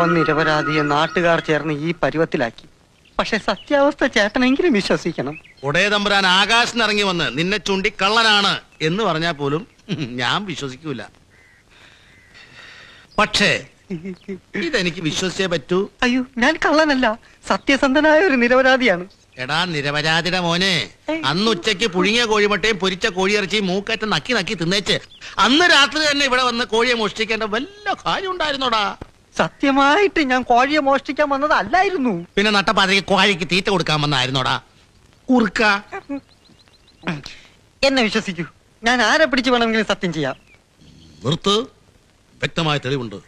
പാവം നിരപരാധിയെ നാട്ടുകാർ ചേർന്ന് ഈ പരുവത്തിലാക്കി. പക്ഷെ സത്യാവസ്ഥ ചേട്ടനെങ്കിലും വിശ്വസിക്കണം. ഉടയതമ്പുരാൻ ആകാശത്തിനിറങ്ങി വന്ന് നിന്നെ ചൂണ്ടി കള്ളനാണ് എന്ന് പറഞ്ഞാൽ പോലും ഞാൻ വിശ്വസിക്കൂല. പക്ഷേ ഇതെനിക്ക് വിശ്വസിച്ചേ പറ്റൂ. അയ്യോ, ഞാൻ കള്ളനല്ല, സത്യസന്ധനായ ഒരു നിരപരാധിയാണ്. എടാ നിരപരാധിയുടെ മോനെ, അന്ന് ഉച്ചയ്ക്ക് പുഴുങ്ങിയ കോഴിമുട്ടയും പൊരിച്ച കോഴിയിറച്ചിയും മൂക്കറ്റ നക്കി നക്കി തിന്നേച്ച് അന്ന് രാത്രി തന്നെ ഇവിടെ വന്ന് കോഴിയെ മോഷ്ടിക്കേണ്ട വല്ല കാര്യം ഉണ്ടായിരുന്നോടാ? സത്യമായിട്ട് ഞാൻ കോഴിയെ മോഷ്ടിക്കാൻ വന്നതല്ലായിരുന്നു. പിന്നെ നട്ടപ്പാതയ്ക്ക് കോഴിക്ക് തീറ്റ കൊടുക്കാൻ വന്നായിരുന്നോടാ കുറുക്ക? എന്നെ വിശ്വസിക്കൂ, ഞാൻ ആരെ പിടിച്ചു വേണമെങ്കിലും സത്യം ചെയ്യാം. നിർത്ത്, വ്യക്തമായ തെളിവുണ്ട്.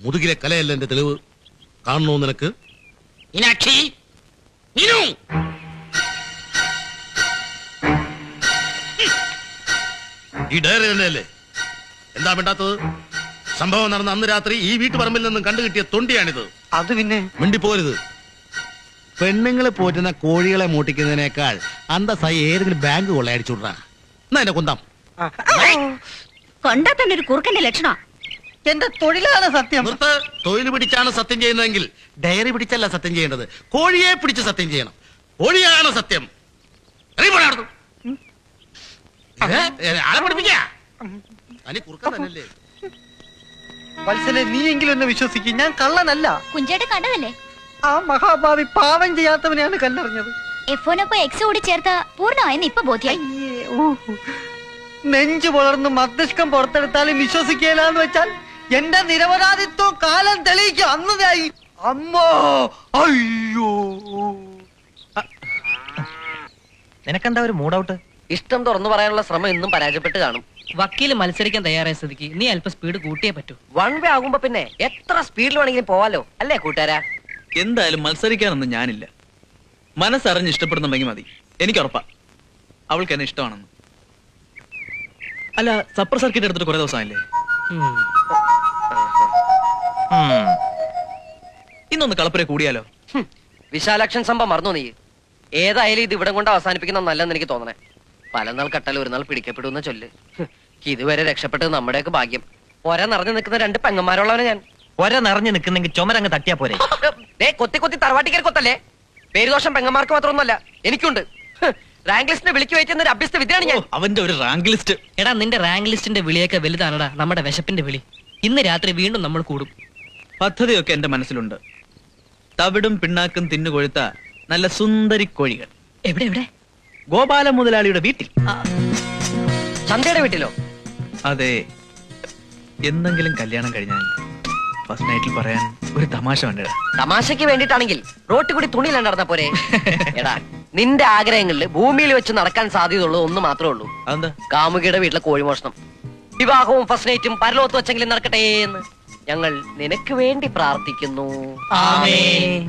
മുതുകിലെ കലയല്ല എന്റെ തെളിവ്. കാണണോ നിനക്ക്? മീനാക്ഷി, മീനു, ഈ ഡയറി തന്നെയല്ലേ? എന്താ വേണ്ടാത്തത്? സംഭവം നടന്ന അന്ന് രാത്രി ഈ വീട്ടുപറമ്പിൽ നിന്നും കണ്ടുകിട്ടിയ തൊണ്ടിയാണിത്. അത് പിന്നെ മിണ്ടിപ്പോരുത്. പെണ്ണുങ്ങളെ പോറ്റുന്ന കോഴികളെ മൂട്ടിക്കുന്നതിനേക്കാൾ അന്തസ്സായി ഏതെങ്കിലും ബാങ്ക് കൊള്ളയടിച്ചു വിടാ. എന്നാ എന്നെ കുന്തം കൊണ്ടാ തന്നെ ഒരു കുറുക്കന്റെ ലക്ഷണം. എന്റെ തൊഴിലാണ് സത്യം. നിർത്ത്. തൊഴിൽ പിടിച്ചാണ് സത്യം ചെയ്യുന്നതെങ്കിൽ ഡയറി പിടിച്ചല്ല സത്യം ചെയ്യേണ്ടത്, കോഴിയെ പിടിച്ച് സത്യം ചെയ്യണം. കോഴിയാണ് സത്യം. ആളെ പഠിപ്പിക്കാ കുറുക്കൻ തന്നെയല്ലേ? വത്സലെ, നീയെങ്കിലും എന്നെ വിശ്വസിക്കും, ഞാൻ കള്ളനല്ല. കുഞ്ചേട്ടൻ കണ്ടതല്ലേ? ആ മഹാഭാവി പാവം ചെയ്യാത്തവനെയാണ് കല്ലെറിഞ്ഞത്. എഫോനൊപ്പം എക്സ് കൂടി ചേർത്ത പൂർണ്ണമായെന്ന് ഇപ്പൊ ബോധ്യായി. നെഞ്ചു വളർന്ന് മസ്തിഷ്കം പുറത്തെടുത്താലും വിശ്വസിക്കില്ലെന്ന് വെച്ചാൽ എന്റെ നിരപരാധിത്വം കാലം തെളിയിക്കും. അന്നതായി അമ്മോ. അയ്യോ, നിനക്കെന്താ ഒരു മൂഡൌട്ട്? ഇഷ്ടം തുറന്നു പറയാനുള്ള ശ്രമം ഇന്നും പരാജയപ്പെട്ട് കാണും. വക്കീല് മത്സരിക്കാൻ തയ്യാറായ സ്ഥിതിക്ക് നീ അല്പം സ്പീഡ് കൂട്ടിയേ പറ്റൂ. വൺ വേ ആകുമ്പോ പിന്നെ എത്ര സ്പീഡിൽ വേണമെങ്കിലും പോവാലോ, അല്ലേ കൂട്ടുകാരാ? എന്തായാലും മത്സരിക്കാനൊന്നും ഞാനില്ല. മനസ്സറിഞ്ഞ് ഇഷ്ടപ്പെടുന്നുണ്ടെങ്കിൽ മതി. എനിക്ക് ഉറപ്പാ അവൾക്ക് എന്നെ ഇഷ്ടമാണെന്ന്. അല്ല, സപ്പർ സർക്കിറ്റ് എടുത്തിട്ട് കുറെ ദിവസമായില്ലേ? ഇന്നൊന്ന് കളപ്പുര കൂടിയാലോ? വിശാലാക്ഷൻ സംഭവം മറന്നു നീ. ഏതായാലും ഇത് ഇവിടം കൊണ്ട് അവസാനിപ്പിക്കുന്ന നല്ലെന്ന് എനിക്ക് തോന്നണേ. പല നാൾ കട്ടൽ ഒരു നാൾ പിടിക്കപ്പെടുന്ന ചൊല്ല്. ഇതുവരെ രക്ഷപ്പെട്ടത് നമ്മുടെയൊക്കെ ഭാഗ്യം. ഒര നിറഞ്ഞു നിൽക്കുന്ന രണ്ട് പെങ്ങന്മാരുള്ളവനെ ഞാൻ. ഒര നിറഞ്ഞു നിൽക്കുന്നെങ്കിൽ ചുമരങ്ങ് തട്ടിയാ പോരെ? കൊത്തി കൊത്തി തറവാട്ടിക്കൽ കൊത്തല്ലേ? പേരുദോഷം പെങ്ങന്മാർക്ക് മാത്രമൊന്നുമല്ല, എനിക്കുണ്ട്. റാങ്ക് ലിസ്റ്റിനെ വിളിച്ചു വയ്ക്കുന്ന ഒരു അഭ്യസ്ത വിദ്യയാണ് ഞാൻ. അവന്റെ ഒരു റാങ്ക് ലിസ്റ്റ്. എടാ, നിന്റെ റാങ്ക് ലിസ്റ്റിന്റെ വിളിയൊക്കെ വലുതാണടാ നമ്മുടെ വിശപ്പിന്റെ വിളി. ഇന്ന് രാത്രി വീണ്ടും നമ്മൾ കൂടും. പദ്ധതിയൊക്കെ എന്റെ മനസ്സിലുണ്ട്. തവിടും പിണ്ണാക്കും തിന്നുകൊഴുത്ത നല്ല സുന്ദരി കോഴികൾ. എവിടെ എവിടെ? ഗോപാല മുതലാളിയുടെ വീട്ടിൽ. ചന്തയുടെ വീട്ടിലോ? അതെ. എന്തെങ്കിലും കല്യാണം കഴിഞ്ഞാൽ ഫസ്റ്റ് നൈറ്റിൽ പറയാൻ ഒരു തമാശ വേണ്ടടാ. തമാശക്ക് വേണ്ടിട്ടാണെങ്കിൽ റോട്ടിൽ കൂടി തുണിയിലാണ് നടന്ന പോരെ? എടാ, നിന്റെ ആഗ്രഹങ്ങളില് ഭൂമിയിൽ വെച്ച് നടക്കാൻ സാധ്യതയുള്ളത് ഒന്ന് മാത്രമേ ഉള്ളൂ. അതെന്താ? കാമുകിയുടെ വീട്ടിലെ കോഴിമോഷണം. വിവാഹവും ഫസ്റ്റ് നൈറ്റും പരലോകത്ത് വെച്ചെങ്കിലും നടക്കട്ടെ എന്ന് ഞങ്ങൾ നിനക്ക് വേണ്ടി പ്രാർത്ഥിക്കുന്നു. ആമേൻ.